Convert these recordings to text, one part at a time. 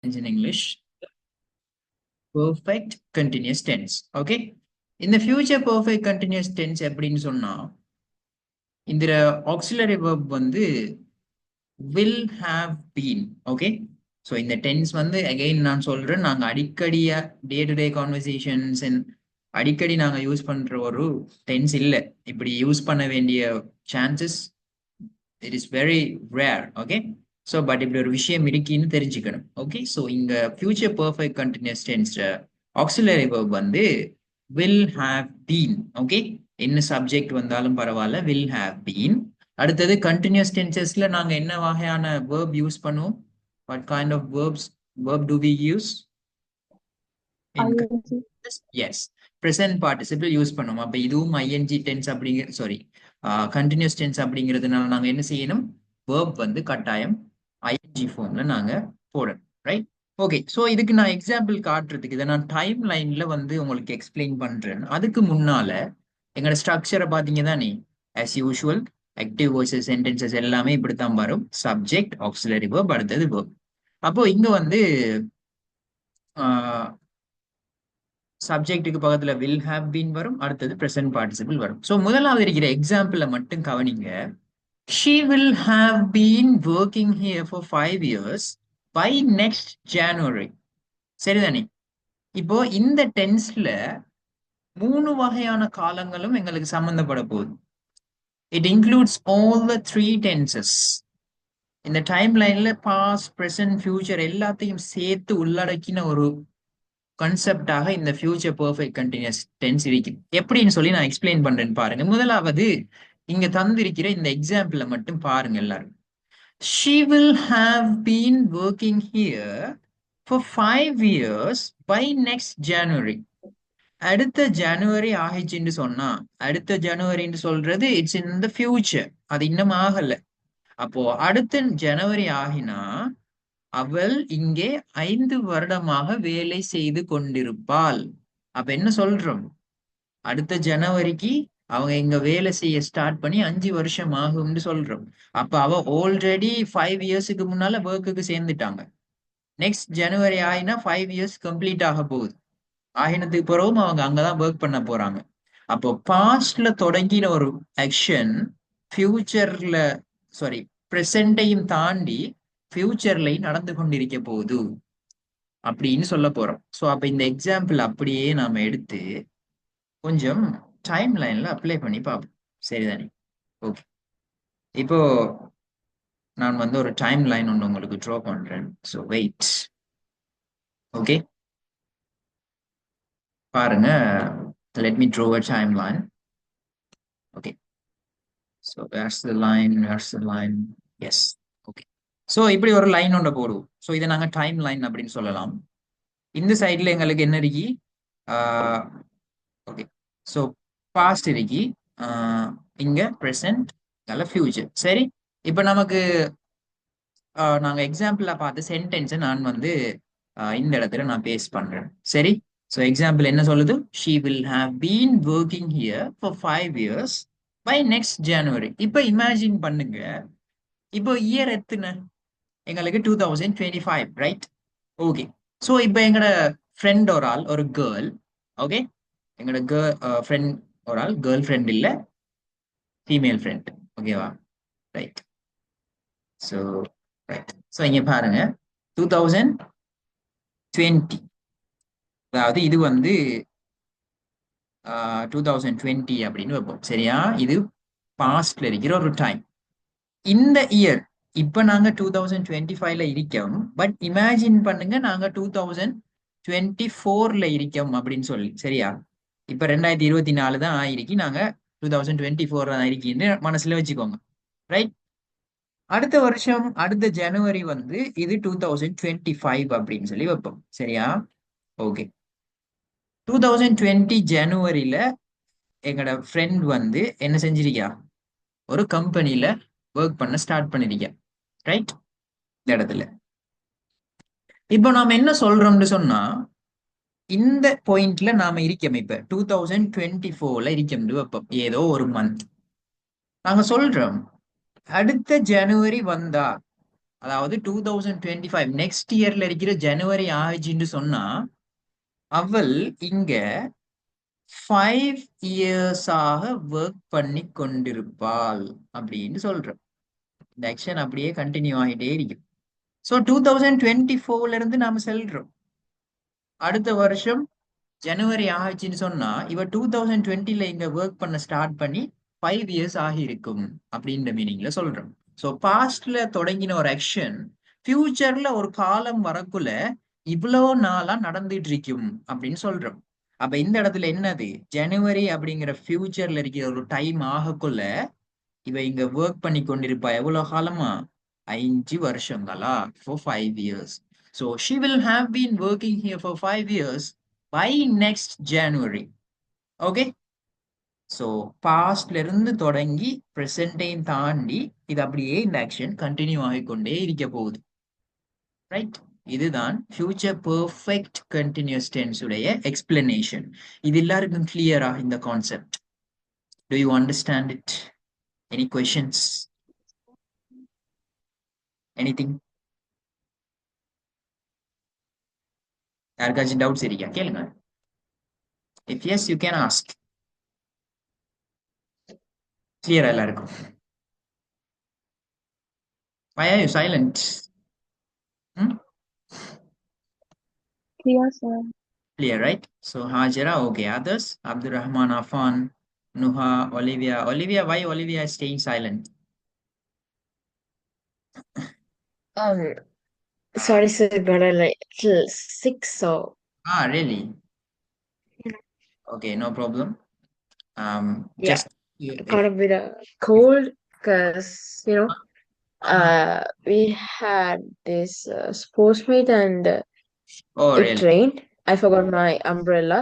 in English, perfect continuous tense. Okay, in the future perfect continuous tense எப்படின்னு சொன்னா இந்த auxiliary verb வந்து will have been. Okay, so இந்த tense வந்து again நான் சொல்றேன், நாங்க அடிக்கடியா டே டு டே கான்வர்சேஷன்ஸ் அடிக்கடி நாங்க யூஸ் பண்ற ஒரு டென்ஸ் இல்ல. இப்படி யூஸ் பண்ண வேண்டிய chances it is very rare. Okay, so but இப்படி ஒரு விஷயம் இருக்குன்னு தெரிஞ்சுக்கணும். ஓகே, ஸோ இங்க future perfect continuous tense auxiliary verb வந்து வில் ஹாவ் பீன். ஓகே, என்ன சப்ஜெக்ட் வந்தாலும் பரவாயில்ல, வில் ஹாவ் பீன். அடுத்தது கண்டினியூஸ் டென்சஸ்ல நாங்க என்ன வகையான வேர்ப் யூஸ் பண்ணுவோம்? What kind of verb do we use in? ing. Yes, present participle use பண்ணுவோம். அப்ப இதுவும் ஐஎன்ஜி டென்ஸ் அப்படிங்கிற சாரி கண்டினியூஸ் டென்ஸ் அப்படிங்கிறதுனால நாங்க என்ன செய்யணும்? வேர்ப் வந்து கட்டாயம் ஐஎன்ஜி ஃபார்ம்ல நாங்க போடணும். ரைட்? ஓகே, ஸோ இதுக்கு நான் எக்ஸாம்பிள் காட்டுறதுக்கு இதை நான் டைம் லைன்ல வந்து உங்களுக்கு எக்ஸ்பிளைன் பண்றேன். அதுக்கு முன்னால எங்களோட ஸ்ட்ரக்சரை பாத்தீங்க தானே? As usual active voices sentences எல்லாமே இப்படித்தான் வரும். சப்ஜெக்ட், ஆக்சிலரி வேர்ப், அடுத்தது வேர்ப். அப்போ இங்க வந்து சப்ஜெக்ட்டுக்கு பக்கத்துல வில் ஹேவ் பீன் வரும், அடுத்தது ப்ரெசன்ட் பார்ட்டிசிபிள் வரும். ஸோ முதலாவது இருக்கிற எக்ஸாம்பிள மட்டும் கவனிங்க. She will have been working here for 5 years by next January. சரிதானே? இப்போ இந்த டென்ஸ்ல 3 வகையான காலங்களும் எங்களுக்கு சம்பந்தப்பட போகுது. It includes all the 3 tenses. இந்த டைம் லைன்ல பாஸ்ட், ப்ரெசன்ட், ஃபியூச்சர் எல்லாத்தையும் சேர்த்து உள்ளடக்கின ஒரு கான்செப்டாக இந்த ஃபியூச்சர் பெர்ஃபெக்ட் கண்டினியூஸ் டென்ஸ் இருக்கு. எப்படின்னு சொல்லி நான் எக்ஸ்பிளைன் பண்றேன்னு பாருங்க. முதலாவது இங்க தந்திருக்கிற இந்த எக்ஸாம்பிள மட்டும் பாருங்க எல்லாரும். She will have been working here for 5 years by next January. அடுத்த ஜனவரி ஆகிச்சுன்னு சொன்னா, அடுத்த ஜனவரின்னு சொல்றது இட்ஸ் இன் த ஃபியூச்சர், அது இன்னும் ஆகல. அப்போ அடுத்த ஜனவரி ஆகினா அவள் இங்கே 5 வருடமாக வேலை செய்து கொண்டிருப்பாள். அப்ப என்ன சொல்றோம்? அடுத்த ஜனவரிக்கு அவங்க இங்க வேலை செய்ய ஸ்டார்ட் பண்ணி 5 வருஷம் ஆகும்னு சொல்றோம். அப்ப அவ ஆல்ரெடி 5 இயர்ஸுக்கு முன்னால ஒர்க்குக்கு சேர்ந்துட்டாங்க. நெக்ஸ்ட் ஜனவரி ஆயினா 5 இயர்ஸ் கம்ப்ளீட் ஆக போகுது. ஆகினத்துக்கு பிறகும் அவங்க அங்கதான் ஒர்க் பண்ண போறாங்க. அப்போ பாஸ்ட்ல தொடங்கின ஒரு ஆக்ஷன் ஃபியூச்சர்ல சாரி பிரசன்டையும் தாண்டி ஃபியூச்சர்லையும் நடந்து கொண்டிருக்க போகுது அப்படின்னு சொல்ல போறோம். ஸோ அப்ப இந்த எக்ஸாம்பிள் அப்படியே நாம எடுத்து கொஞ்சம் டைம் லைன்ல அப்ளை பண்ணி பார்ப்போம். சரிதானே? ஓகே, இப்போ நான் வந்து ஒரு டைம் லைன் ஒன்று உங்களுக்கு ட்ரா பண்றேன். So wait. ஓகே, பாருங்க. Let me draw a time line. Okay, so where's the line, where's the line. Yes, okay. So இப்படி ஒரு லைன் ஒன்று போடுவோம். ஸோ இதை நாங்கள் டைம் லைன் அப்படின்னு சொல்லலாம். இந்த சைட்ல எங்களுக்கு என்ன இருக்கி? ஓகே, ஸோ பாஸ்ட் இருக்கி, இங்க ப்ரெசன்ட், ஃபியூச்சர். சரி, இப்போ நமக்கு நாங்கள் எக்ஸாம்பிளா பார்த்த சென்டென்ஸை நான் வந்து இந்த இடத்துல நான் பேஸ்ட் பண்றேன். சரி, ஸோ எக்ஸாம்பிள் என்ன சொல்லுது? She will have been working here for 5 years by next January. இப்போ இமேஜின் பண்ணுங்க, இப்போ இயர் எத்தனை? எங்களுக்கு 2025, ரைட்? ஓகே, ஸோ இப்போ எங்களோட ஃப்ரெண்ட் ஒரு ஆள், ஒரு கேர்ள். ஓகே, எங்களோட ஃப்ரெண்ட் ஒரு ஆள், கேர்ள் ஃப்ரெண்ட் இல்லை, ஃபீமேல் ஃப்ரெண்ட். ஓகேவா? ரைட். ஸோ ரைட், ஸோ இங்க பாருங்க 2020, அதாவது இது வந்து 2020 அப்படின்னு வைப்போம். சரியா? இது பாஸ்ட்ல இருக்கிற ஒரு டைம். இந்த இயர் இப்ப நாங்க 2025ல இருக்கோம். பட் இமேஜின் பண்ணுங்க, நாங்க 2024ல இருக்கோம் அப்படின்னு சொல்லி. சரியா? இப்ப 2024 தான் ஆயிருக்கு, நாங்க 2024 தான் ஆயிருக்குன்னு மனசுல வச்சுக்கோங்க. ரைட்? அடுத்த வருஷம் அடுத்த ஜனவரி வந்து இது 2025 அப்படின்னு சொல்லி வைப்போம். சரியா? ஓகே, 2020 ஜனவரியில எங்களோட ஃப்ரெண்ட் வந்து என்ன செஞ்சிருக்கா? ஒரு கம்பெனில ஒர்க் பண்ண ஸ்டார்ட் பண்ணிருக்கா. ரைட்? இந்த இடத்துல இப்போ நாம என்ன சொல்றோம்னு சொன்னா, இந்த பாயிண்ட்ல நாம இருக்கோம். இப்ப 2024ல இருக்கோம் வைப்போம், ஏதோ ஒரு மந்த். நாங்க சொல்றோம் அடுத்த ஜனவரி வந்தா அதாவது 2025 நெக்ஸ்ட் இயர்ல இருக்கிற ஜனவரி ஆயிடுச்சுன்னு சொன்னா அவள் இங்க 5 இயர்ஸாக ஒர்க் பண்ணி கொண்டிருப்பாள் அப்படின்னு சொல்றோம். இந்த ஆக்ஷன் அப்படியே கண்டினியூ ஆகிட்டே இருக்கும். ஸோ 2024ல இருந்து நாம செல்றோம். அடுத்த வருஷம் ஜனவரி ஆச்சுன்னு சொன்னா இவ 2020ல இங்க ஒர்க் பண்ண ஸ்டார்ட் பண்ணி 5 இயர்ஸ் ஆகி இருக்கும் அப்படின்ற மீனிங்ல சொல்றோம். ஸோ பாஸ்ட்ல தொடங்கின ஒரு ஆக்ஷன் ஃபியூச்சர்ல ஒரு காலம் வரக்குள்ள இவ்வளோ நாளா நடந்துட்டு இருக்கும் அப்படின்னு சொல்றோம். அப்ப இந்த இடத்துல என்னது, ஜனவரி அப்படிங்கிற ஃபியூச்சர்ல இருக்கிற ஒரு டைம் ஆகக்குள்ள இவ இங்க ஒர்க் பண்ணி கொண்டிருப்பா எவ்வளவு காலமா, 5 வருஷங்களா, for 5 years. So she will have been working here for 5 years by next January. Okay. So பாஸ்ட்ல இருந்து தொடங்கி ப்ரெசென்டையும் தாண்டி இது அப்படியே இந்த ஆக்ஷன் கண்டினியூ ஆகிக்கொண்டே இருக்க போகுது. ரைட். இதுதான் ஃபியூச்சர் பெர்ஃபெக்ட் கண்டினியூஸ் டென்ஸ் உடைய எக்ஸ்பிளனேஷன். இது எல்லாருக்கும் கிளியரா இந்த concept? Do you understand it? Any questions? Anything? யாருக்காச்சும் டவுட்ஸ் இருக்கா? கேளுங்க. If yes you can ask. கிளியரா எல்லாருக்கும்? Why are you silent? Hmm? Clear, sir. Clear, right? So Hajira, okay. Others? Abdurrahman, Afan, Nuha, Olivia. Olivia, why Olivia is staying silent? Um, sorry, sir, got a little sick, so Really? yeah, Okay, no problem. yeah, Just got a bit of cold because uh-huh. we had this sports meet and Oh, it really? rained. I forgot my umbrella,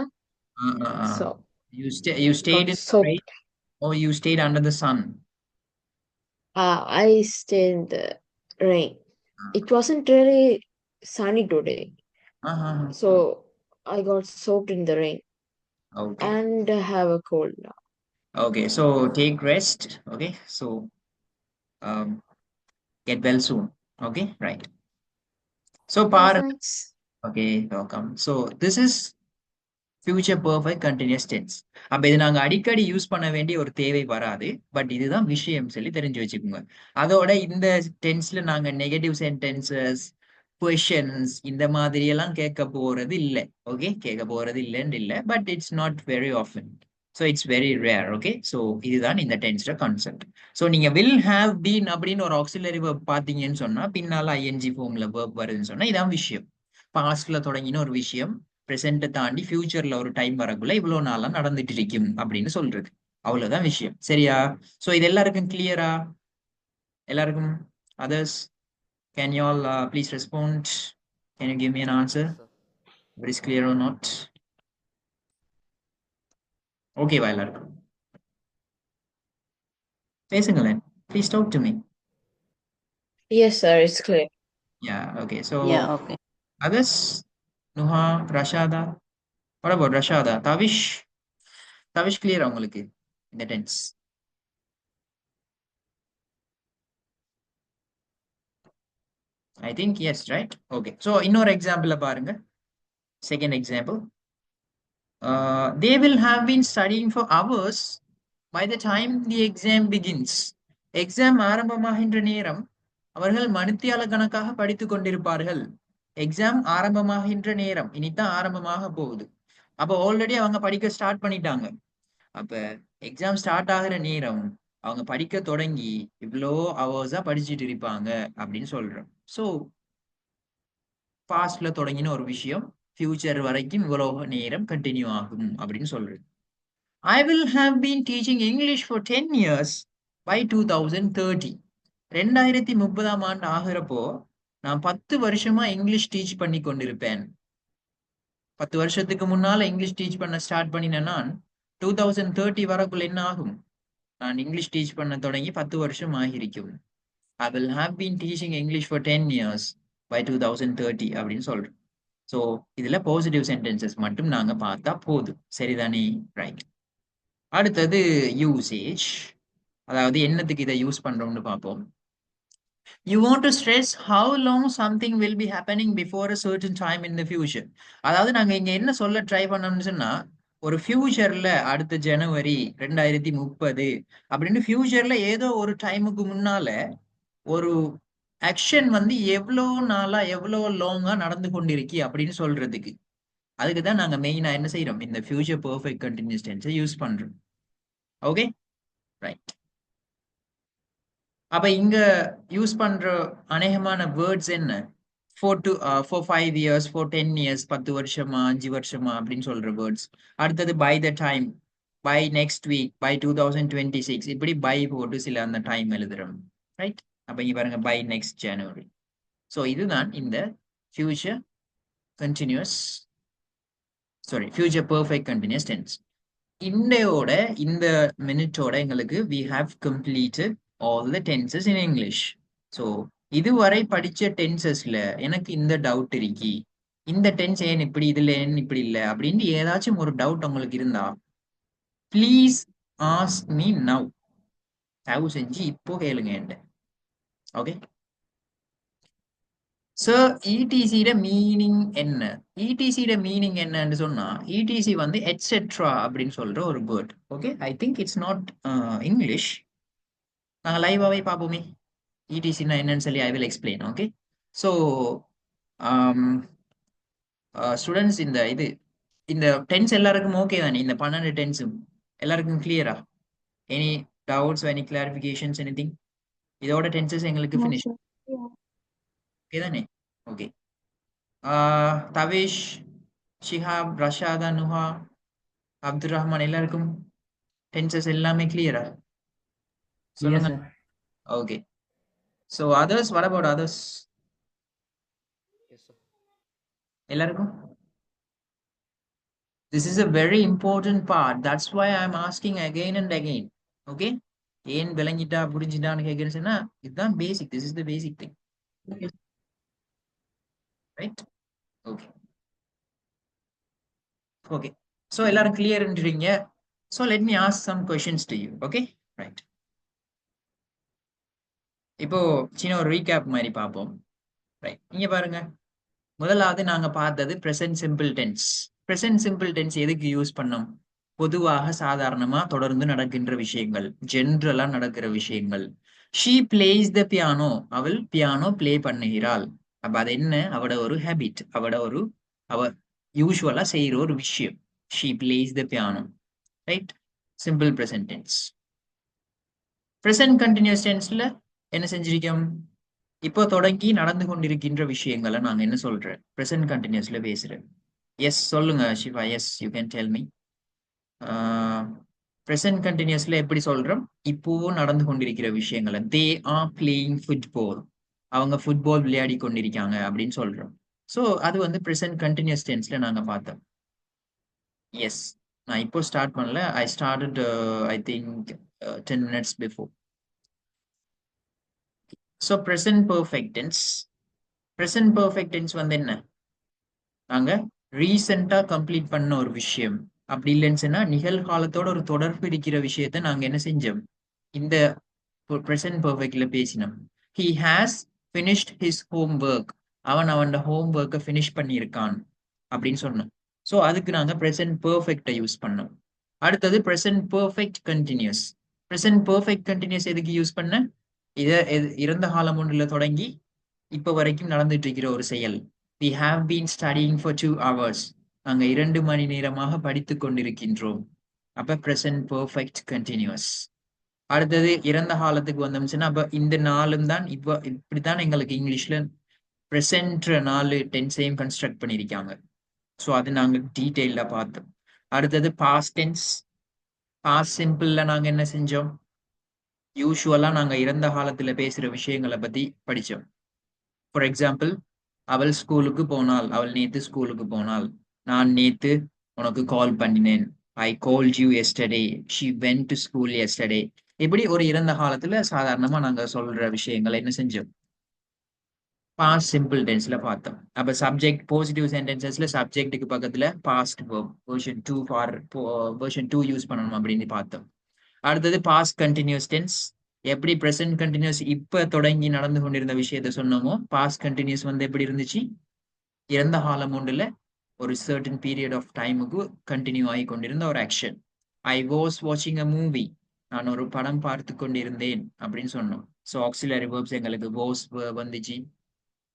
Uh. so You stayed got in the rain soaked. or you stayed under the sun? I stayed in the rain. It wasn't really sunny today, Uh-huh. so I got soaked in the rain Okay. and have a cold now. Okay, so take rest. Okay, so um, get well soon. Okay, right. So, Yeah, par. thanks. Okay, welcome. So, this is future perfect continuous tense. அப்ப இது நாங்க அடிக்கடி use பண்ண வேண்டிய ஒரு தேவை வராது. But இதுதான் விஷயம் சொல்லி தெரிஞ்சு வச்சுக்கோங்க. அதோட இந்த டென்ஸ்ல நாங்க நெகட்டிவ் சென்டென்சஸ், கொஷன்ஸ் இந்த மாதிரி எல்லாம் கேட்க போறது இல்லை. ஓகே, கேட்க போறது இல்லைன்னு இல்லை. But it's not very often. So it's very rare. Okay, so இதுதான் இந்த டென்ஸ்ட கான்செப்ட். ஸோ நீங்க வில் ஹாவ் பீன் அப்படின்னு ஒரு ஆக்சிலரி வேர்ப் பார்த்தீங்கன்னு சொன்னா பின்னால ஐஎன்ஜி ஃபார்ம்ல வேர்ப் வருதுன்னு சொன்னா இதான் விஷயம். பாஸ்ட்ல தொடங்கின ஒரு விஷயம் ப்ரெசென்ட்டை தாண்டி ஃபியூச்சர்ல ஒரு டைம் வரக்குள்ள இவ்வளவு நாளா நடந்துட்டு இருக்கும் அப்படின்னு சொல்றது. அவ்வளவுதான் விஷயம். சரியா? சோ இது எல்லாருக்கும் கிளியரா? எல்லாருக்கும்? Others, can you all please respond? Can you give me an answer? Yes, sir. It is clear or not? ஓகேவா எல்லாருக்கும்? பேசுங்களேன். Please talk to me. Yes, sir, it's clear. Yeah, okay. So Yeah, okay. others? Nuha, Rashada? What about Rashada? Tavish? Tavish clear உங்களுக்கு இந்த டென்ஸ்? I think yes, right? Okay. So இன்னொரு example பாருங்க. Second example. They will have been studying for hours by the time the exam begins. Exam ஆரம்பமாகின்ற நேரம் அவர்கள் மணித்தியால கணக்காக படித்துக் கொண்டிருப்பார்கள். எக்ஸாம் ஆரம்பமாகின்ற நேரம் இனித்தான் ஆரம்பமாக போகுது. அப்ப ஆல்ரெடி அவங்க படிக்க ஸ்டார்ட் பண்ணிட்டாங்க. அப்ப எக்ஸாம் ஸ்டார்ட் ஆகிற நேரம் அவங்க படிக்க தொடங்கி இவ்வளோ ஹவர்ஸா படிச்சுட்டு இருப்பாங்க அப்படின்னு சொல்றோம். ஸோ பாஸ்ட்ல தொடங்கின ஒரு விஷயம் ஃபியூச்சர் வரைக்கும் இவ்வளவு நேரம் கண்டினியூ ஆகும் அப்படின்னு சொல்றது. I will have been teaching English for 10 years by 2030. 2030ஆம் ஆண்டு ஆகிறப்போ நான் 10 வருஷமா இங்கிலீஷ் டீச் பண்ணி கொண்டிருப்பேன். 10 வருஷத்துக்கு முன்னால இங்கிலீஷ் டீச் பண்ண ஸ்டார்ட் பண்ணின நான் 2030 வரக்குள்ள என்ன ஆகும்? நான் இங்கிலீஷ் டீச் பண்ண தொடங்கி 10 வருஷம் ஆகியிருக்கும். I will have been teaching English for 10 years by 2030 அப்படின்னு சொல்றேன். ஸோ இதுல பாசிட்டிவ் சென்டென்சஸ் மட்டும் நாங்க பார்த்தா போதும். சரிதானே? ரைட். அடுத்தது யூசேஜ். அதாவது என்னத்துக்கு இதை யூஸ் பண்றோம்னு பார்ப்போம். You want to stress how long something will be happening before a certain time in the future. அதாவது நாங்க இங்க என்ன சொல்ல ட்ரை பண்ணோம்னு சொன்னா, ஒரு ஃபியூச்சர்ல அடுத்த ஜனவரி 2030 அப்படின்னு ஃபியூச்சர்ல ஏதோ ஒரு டைமுக்கு முன்னால ஒரு ஆக்ஷன் வந்து எவ்வளோ நாளா எவ்வளோ லாங்கா நடந்து கொண்டிருக்கி அப்படின்னு சொல்றதுக்கு. அதுக்கு தான் நாங்க மெயினா என்ன செய்யறோம், இந்த ஃபியூச்சர் பெர்ஃபெக்ட் கண்டினியூஸ் டென்ஸை யூஸ் பண்றோம். Okay, right. அப்ப இங்க யூஸ் பண்ற அநேகமான வேர்ட்ஸ் என்ன? for 5 years, for 10 years, 10 வருஷமா 5 வருஷமா அப்படின்னு சொல்ற வேர்ட்ஸ். அடுத்தது by the time, by next week, by 2026, இப்படி by போட்டு சில அந்த டைம் எழுதுறோம். ரைட். அப்ப இங்க பாருங்க, by next January. ஸோ இதுதான் இந்த future continuous, sorry, future perfect continuous tense. இன்றையோட இந்த மினிட்டோட எங்களுக்கு we have completed all the tenses in English. So இதுவரை படிச்ச டென்சஸ்ல எனக்கு இந்த டவுட் இருக்கி, இந்த டென்ஸ் ஏன் இப்படி, இதுல ஏன் இப்படி இல்லை அப்படின்னு ஏதாச்சும் ஒரு டவுட் உங்களுக்கு இருந்தா ப்ளீஸ் ஆஸ்க் மீ நவ். தயவு செஞ்சு இப்போ கேளுங்க என்கிட்ட. ஓகே சார், இடிசியோட மீனிங் என்ன? இடிசியோட மீனிங் என்னன்னு சொன்னா, இடிசி வந்து எட்ஸெட்ரா அப்படின்னு சொல்ற ஒரு word. Okay, I think it's not English. நாங்கள் லைவாவே பார்ப்போமே இடிசினா என்னன்னு சொல்லி. I will explain. Okay, so students, இந்த டென்ஸ் எல்லாருக்கும் ஓகே தானே? இந்த 12 டென்ஸும் எல்லாருக்கும் கிளியரா? Any doubts, any clarifications, any thing? இதோட டென்சஸ் எங்களுக்கு No, finish. sir. Yeah. Okay தானே? ஓகே. தவேஷ், ஷிஹாப், ரஷாதா, நுஹா, அப்துல் ரஹ்மான் எல்லாருக்கும் டென்சஸ் எல்லாமே கிளியரா? Yes, சொல்லுங்க. sir. Okay. So others, what about others? Yes, sir. எல்லாருக்கும்? This is a very important part. That's why I'm asking again and again. Okay? ஏன் விளங்கிட்டா புரிஞ்சிட்டான்னு கேட்குறேன்னா, இதுதான் பேசிக். This is the basic thing. Okay. Right? Okay. Okay. So எல்லாரும் கிளியர்ன்றீங்க. So let me ask some questions to you. Okay? Right. இப்போ சின்ன ஒரு recap மாதிரி பார்ப்போம். ரைட், இங்க பாருங்க. முதலாவது நாங்க பார்த்தது present simple tense. Present simple tense எதுக்கு யூஸ் பண்ணோம்? பொதுவாக சாதாரணமா தொடர்ந்து நடக்கின்ற விஷயங்கள், ஜென்ரலா நடக்கிற விஷயங்கள். ஷீ பிளேஸ் த பியானோ, அவள் பியானோ பிளே பண்ணுகிறாள். அப்ப அது என்ன? அவட ஒரு ஹேபிட், அவ யூஸ்வலா செய்யற ஒரு விஷயம். She plays the piano. Right, simple present tense. Present continuous டென்ஸ்ல என்ன செஞ்சிருக்கோம்? இப்போ தொடங்கி நடந்து கொண்டிருக்கின்ற விஷயங்களை நாங்க என்ன சொல்றேன்? பிரசன்ட் கண்டினியூஸ்ல பேசுறேன். எஸ் சொல்லுங்க Siva. Yes, you can tell me. Present கண்டினியூஸ்ல எப்படி சொல்றோம்? இப்போ நடந்து கொண்டிருக்கிற விஷயங்களை. தே ஆர் பிளேயிங் ஃபுட்பால், அவங்க ஃபுட்பால் விளையாடி கொண்டிருக்காங்க அப்படின்னு சொல்றோம். ஸோ அது வந்து பிரசன்ட் கண்டினியூஸ் டென்ஸ்ல நாங்க பார்த்தோம். எஸ், நான் இப்போ ஸ்டார்ட் பண்ணல. I started I think 10 minutes before. So present perfect tense. present perfect tense வந்து என்ன? நாங்க ரீசெண்டா கம்ப்ளீட் பண்ண ஒரு விஷயம், அப்படி இல்லைன்னு சொன்னா நிகழ்காலத்தோட ஒரு தொடர்பு இருக்கிற விஷயத்த நாங்க என்ன செஞ்சோம்? இந்த present perfectல பேசினோம். He has finished his homework. அவன் ஹோம் ஒர்க்கை ஃபினிஷ் பண்ணியிருக்கான் அப்படின்னு சொன்னோம். ஸோ அதுக்கு நாங்க present perfect யூஸ் பண்ணோம். அடுத்தது present perfect continuous. present perfect continuous எதுக்கு யூஸ் பண்ண? இறந்த காலம் ஒன்றுல தொடங்கி இப்ப வரைக்கும் நடந்துட்டு இருக்கிற ஒரு செயல். We have been studying for 2 hours. நாங்க 2 மணி நேரமாக படித்துக் கொண்டிருக்கின்றோம். அப்ப present perfect continuous. அடுத்தது இறந்த காலத்துக்கு வந்தோம்னா, அப்ப இந்த நாளும் தான் இப்படித்தான் எங்களுக்கு இங்கிலீஷ்ல present 4 டென்ஸையும் கன்ஸ்ட்ரக்ட் பண்ணியிருக்காங்க. ஸோ அது நாங்க டீட்டெயிலா பார்த்தோம். அடுத்தது past tense. past சிம்பிள்ல நாங்க என்ன செஞ்சோம்? யூஸ்வலா நாங்க இறந்த காலத்துல பேசுற விஷயங்களை பத்தி படிச்சோம். ஃபார் எக்ஸாம்பிள், அவள் ஸ்கூலுக்கு போனாள், அவள் நேத்து ஸ்கூலுக்கு போனாள், நான் நேத்து உனக்கு கால் பண்ணினேன், I called you yesterday, she went to school yesterday. இப்படி ஒரு இறந்த காலத்துல சாதாரணமா நாங்க சொல்ற விஷயங்களை என்ன செஞ்சோம்? பாஸ்ட் சிம்பிள் டென்ஸ்ல பார்த்தோம். அப்ப சப்ஜெக்ட் பாசிட்டிவ் சென்டென்சஸ்ல சப்ஜெக்ட்டுக்கு பக்கத்துல பாஸ்ட் வெர்ஷன் 2 யூஸ் பண்ணணும் அப்படின்னு பார்த்தோம். அடுத்தது பாஸ்ட் கண்டினியூஸ் டென்ஸ். எப்படி ப்ரெசன்ட் கண்டினியூஸ் இப்ப தொடங்கி நடந்து கொண்டிருந்த விஷயத்த சொன்னோமோ, பாஸ்ட் கண்டினியூஸ் வந்து எப்படி இருந்துச்சு? இறந்த காலம் ஒன்றுல ஒரு சர்டன் பீரியட் ஆஃப் டைமுக்கு கண்டினியூ ஆகி கொண்டிருந்த ஒரு ஆக்ஷன். ஐ வாஸ் வாட்சிங் அ மூவி. நான் ஒரு படம் பார்த்து கொண்டிருந்தேன் அப்படின்னு சொன்னோம். ஸோ ஆக்சிலரி வேர்ப்ஸ் எங்களுக்கு வாஸ் வந்துச்சு.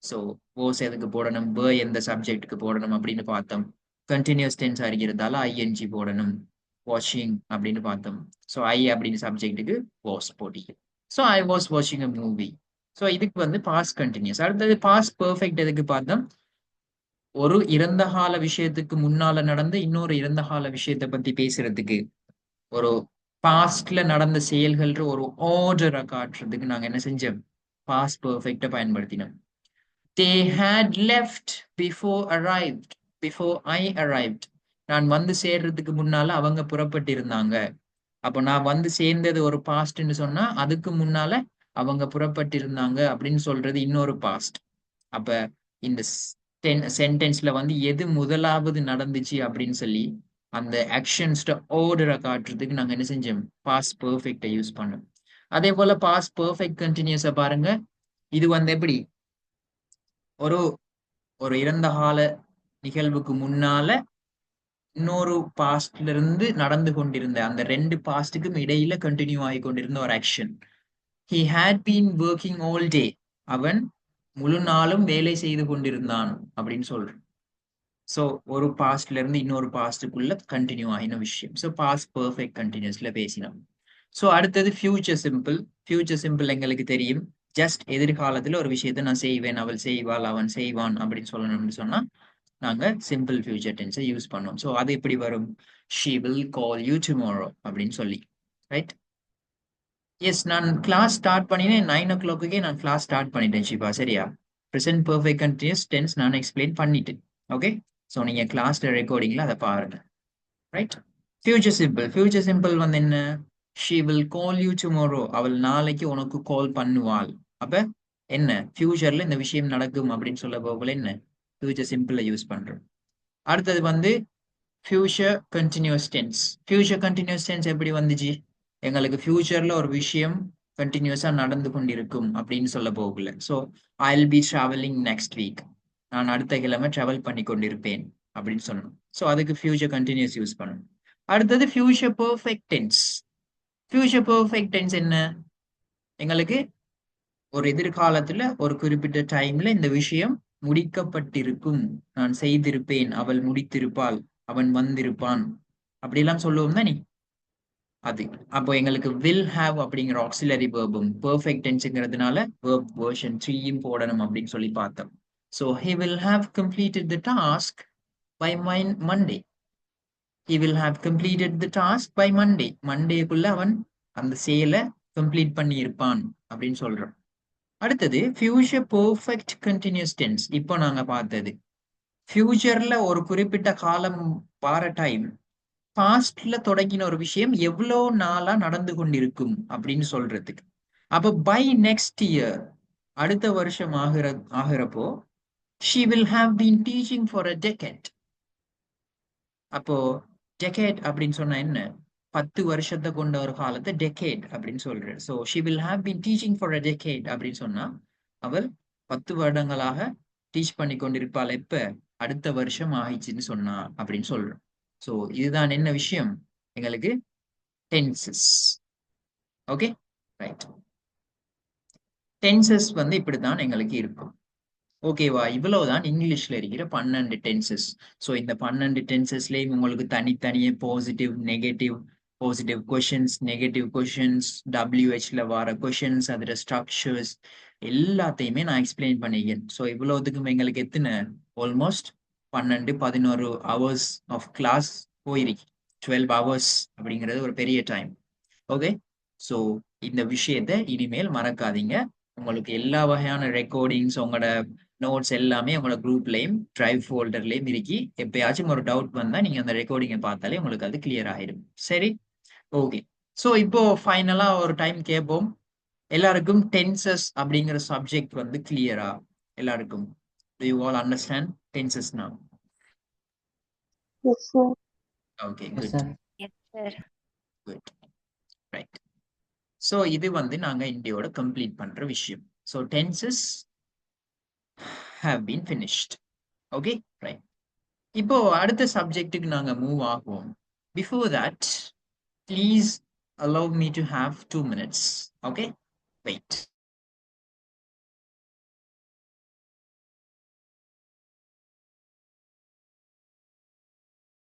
ஸோ வாஸ் எதுக்கு போடணும், எந்த சப்ஜெக்ட்டுக்கு போடணும் அப்படின்னு பார்த்தோம். கண்டினியூஸ் டென்ஸ் இருக்கிறதால ஐஎன்ஜி போடணும். வாட்சிங் அப்படின்னு பார்த்தோம். ஸோ ஐ அப்படின்னு சப்ஜெக்ட்டுக்கு வாஸ் போட்டிங்க. ஸோ ஐ வாஸ் வாட்சிங் அ மூவி. ஸோ இதுக்கு வந்து பாஸ்ட் கண்டினியூஸ். அடுத்தது பாஸ்ட் பெர்ஃபெக்ட் எதுக்கு பார்த்தோம்? ஒரு இறந்த கால விஷயத்துக்கு முன்னால நடந்த இன்னொரு இறந்த கால விஷயத்தை பத்தி பேசுறதுக்கு, ஒரு பாஸ்ட்ல நடந்த செயல்கள் ஒரு ஆர்டரை காட்டுறதுக்கு நாங்க என்ன செஞ்சோம்? பாஸ்ட் பெர்ஃபெக்ட பயன்படுத்தினோம். They had left before I arrived. நான் வந்து சேர்றதுக்கு முன்னால அவங்க புறப்பட்டிருந்தாங்க. அப்போ நான் வந்து சேர்ந்தது ஒரு பாஸ்ட்னு சொன்னா அதுக்கு முன்னால அவங்க புறப்பட்டிருந்தாங்க அப்படின்னு சொல்றது இன்னொரு பாஸ்ட். அப்ப இந்த சென்டென்ஸ்ல வந்து எது முதலாவது நடந்துச்சு அப்படின்னு சொல்லி அந்த ஆக்ஷன்ஸ்ட ஆர்டரை காட்டுறதுக்கு நாங்க என்ன செஞ்சோம்? பாஸ்ட் பெர்ஃபெக்டை யூஸ் பண்ணோம். அதே போல பாஸ்ட் பெர்ஃபெக்ட் கண்டினியூஸை பாருங்க. இது வந்து எப்படி ஒரு ஒரு இறந்த கால நிகழ்வுக்கு முன்னால இன்னொரு பாஸ்ட்ல இருந்து நடந்து கொண்டிருந்த அந்த ரெண்டு பாஸ்டுக்கும் இடையில கண்டினியூ ஆகி கொண்டிருந்த ஒரு action. He had been working all day. அவன் முழு நாளும் வேலை செய்து கொண்டிருந்தான் அப்படின்னு சொல்றான். ஸோ ஒரு பாஸ்ட்ல இருந்து இன்னொரு பாஸ்டுக்குள்ள கண்டினியூ ஆகின விஷயம். ஸோ பாஸ்ட் பெர்ஃபெக்ட் கண்டினியூஸ்ல பேசினோம். ஸோ அடுத்தது ஃபியூச்சர் சிம்பிள். ஃபியூச்சர் சிம்பிள் எங்களுக்கு தெரியும். ஜஸ்ட் எதிர்காலத்துல ஒரு விஷயத்த நான் செய்வேன், அவள் செய்வாள், அவன் செய்வான் அப்படின்னு சொல்லணும்னு சொன்னா நாங்க சிம்பிள் ஃபியூச்சர் டென்ஸை யூஸ் பண்ணோம். ஸோ அது எப்படி வரும்? She will call you tomorrow அப்படின்னு சொல்லி, ரைட்? எஸ், நான் கிளாஸ் ஸ்டார்ட் பண்ணினேன் 9 o'clock நான் கிளாஸ் ஸ்டார்ட் பண்ணிட்டேன் ஷிபா, சரியா? ப்ரெசென்ட் பெர்ஃபெக்ட் கண்டினியூஸ் டென்ஸ் நான் எக்ஸ்பிளைன் பண்ணிட்டேன். ஓகே, ஸோ நீங்க கிளாஸ்ல ரெக்கார்டிங்ல அதை பாருங்க, ரைட்? ஃபியூச்சர் சிம்பிள் வந்து என்ன? She will call you tomorrow. அவள் நாளைக்கு உனக்கு கால் பண்ணுவாள். அப்ப என்ன? ஃபியூச்சர்ல இந்த விஷயம் நடக்கும் அப்படின்னு சொல்ல போகல என்ன? ஃபியூச்சர் சிம்பிளை யூஸ் பண்றோம். அடுத்தது வந்து future continuous tense. Future continuous tense எப்படி வந்துச்சு? எங்களுக்கு ஃபியூச்சர்ல ஒரு விஷயம் கண்டினியூஸா நடந்து கொண்டிருக்கும் அப்படின்னு சொல்ல போகல. So I will be travelling next week. நான் அடுத்த கிழமை டிராவல் பண்ணி கொண்டிருப்பேன் அப்படின்னு சொல்லணும். ஸோ அதுக்கு ஃபியூச்சர் கண்டினியூஸ் யூஸ் பண்ணணும். அடுத்தது future perfect tense. Future perfect tense என்ன? எங்களுக்கு ஒரு எதிர்காலத்துல ஒரு குறிப்பிட்ட டைம்ல இந்த விஷயம் முடிக்கப்பட்டிருக்கும், நான் செய்திருப்பேன், அவள் முடித்திருப்பாள், அவன் வந்திருப்பான், அப்படிலாம் சொல்லுவோம் தானே அது. அப்போ எங்களுக்கு வில் ஹாவ் அப்படிங்கிற ஆக்சிலரி வேர்பும் பெர்ஃபெக்ட் டென்ஸ்ங்கிறதுனால வேர்ப் வெர்ஷன் 3 போடணும் அப்படின்னு சொல்லி பார்த்தோம். So he will have completed the task by Monday. He will have completed the task by Monday. மண்டேக்குள்ள அவன் அந்த செயலை கம்ப்ளீட் பண்ணி இருப்பான் அப்படின்னு சொல்றோம். அடுத்தது ஃபியூச்சர் பெர்ஃபெக்ட் கண்டினியூஸ் டென்ஸ். இப்போ நாங்க பார்த்தது ஃபியூச்சர்ல ஒரு குறிப்பிட்ட காலம் வார டைம் பாஸ்ட்ல தொடங்கின ஒரு விஷயம் எவ்வளவு நாளா நடந்து கொண்டிருக்கும் அப்படின்னு சொல்றதுக்கு. அப்ப பை நெக்ஸ்ட் இயர், அடுத்த வருஷம் ஆகிறப்போ she will have been teaching for a decade. அப்போ டெக்கேட் அப்படின்னு சொன்னா என்ன? 10 வருஷத்தை கொண்ட ஒரு காலத்தை டெக்கேட் அப்படின்னு சொல்றாரு. So she will have been teaching for a decade அப்படின்னு சொன்னா அவள் 10 வருடங்களாக டீச் பண்ணி கொண்டிருப்பாள். எப்ப? அடுத்த வருஷம் ஆயிடுச்சுன்னு சொன்னா அப்படின்னு சொல்றோம். ஸோ இதுதான் என்ன விஷயம்? எங்களுக்கு டென்சஸ். Okay, right. டென்சஸ் வந்து இப்படித்தான் எங்களுக்கு இருக்கும். ஓகேவா? இவ்வளவுதான் இங்கிலீஷ்ல இருக்கிற 12 டென்சஸ். ஸோ இந்த 12 டென்சஸ்லயும் உங்களுக்கு தனித்தனியே பாசிட்டிவ் கொஷின்ஸ், நெகட்டிவ் கொஷின்ஸ், WHல வர கொஷின்ஸ், அதோட ஸ்ட்ரக்சர்ஸ் எல்லாத்தையுமே நான் எக்ஸ்பிளைன் பண்ணிக்கிறேன். ஸோ இவ்வளவுக்கும் எங்களுக்கு எத்தனை? ஆல்மோஸ்ட் 11 hours ஆஃப் கிளாஸ் போயிருக்கு. 12 hours அப்படிங்கிறது ஒரு பெரிய டைம். ஓகே, ஸோ இந்த விஷயத்த இனிமேல் மறக்காதீங்க. உங்களுக்கு எல்லா வகையான ரெக்கார்டிங்ஸ், உங்களோட நோட்ஸ் எல்லாமே உங்களோட குரூப்லயும் டிரைவ் ஃபோல்டர்லயும் இருக்கி. எப்பயாச்சும் ஒரு டவுட் வந்தா நீங்க அந்த ரெக்கார்டிங்கை பார்த்தாலே உங்களுக்கு அது கிளியர் ஆயிடும். சரி, ஓகே. ஸோ இப்போ ஃபைனலா ஒரு டைம் கேட்போம். எல்லாருக்கும் டென்சஸ் அப்படிங்கிற சப்ஜெக்ட் வந்து கிளியரா? எல்லாருக்கும் do you all understand tenses now? Yes, sir. Okay, Yes, good, sir. Yes, sir. good, right. So இது வந்து நாங்க இந்தியோட கம்ப்ளீட் பண்ற விஷயம். So tenses have been finished. Okay right. இப்போ அடுத்த சப்ஜெக்ட்டுக்கு நாங்க மூவ் ஆகுவோம். Before that please allow me to have 2 minutes. Okay, wait.